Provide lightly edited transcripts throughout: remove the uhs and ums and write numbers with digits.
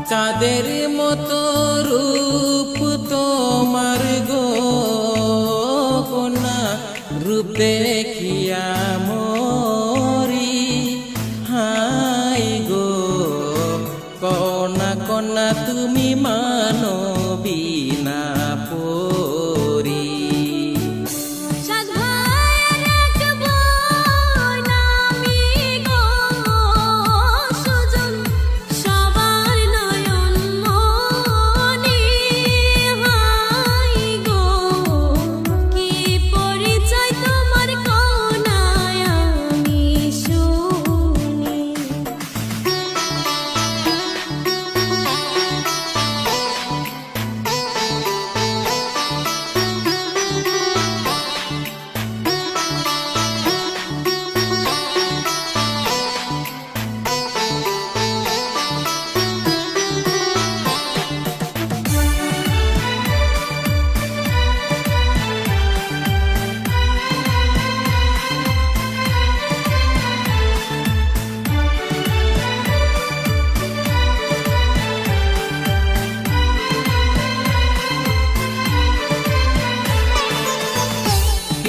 চাঁদের মতো রূপ তোমার গো কন্যা, রূপ দেখিয়া মরি হাই গো কন্যা কন্যা তুমি মানবী না পরি।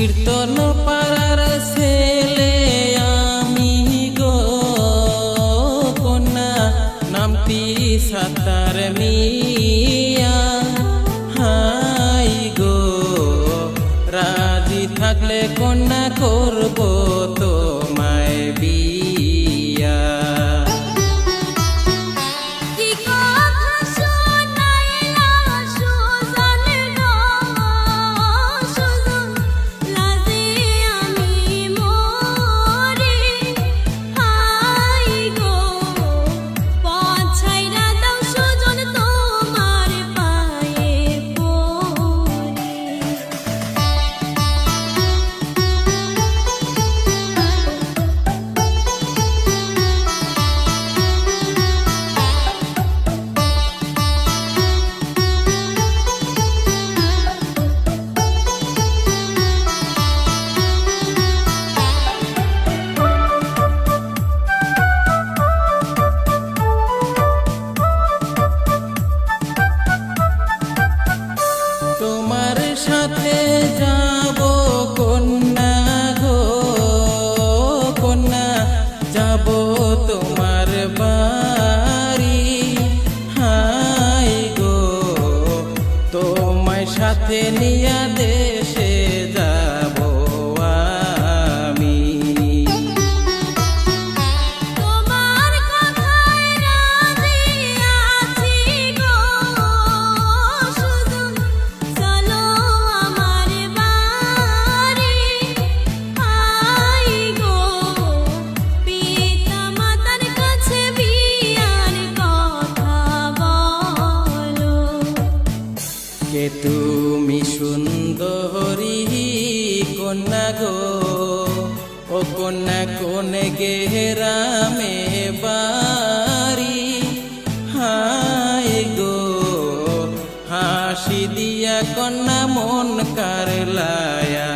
কীর্তন পাড়ার ছেলে আমি গো কন্যা, নামটি সাতার মিয়া হাই গো রাজি থাকলে কন্যা করব তোমায় বিয়া। তোমার সাথে যাব কন্যা গো কন্যা, যাব তোমার বাড়ি হাই গো তোমার সাথে নিয়া দেশে যাব আমি। কে তুমি সুন্দরী কন্যা গো ও কন্যা কোন গেরামে বাড়ি হাই গো হাসি দিয়া কন্যা মন কারলায়া।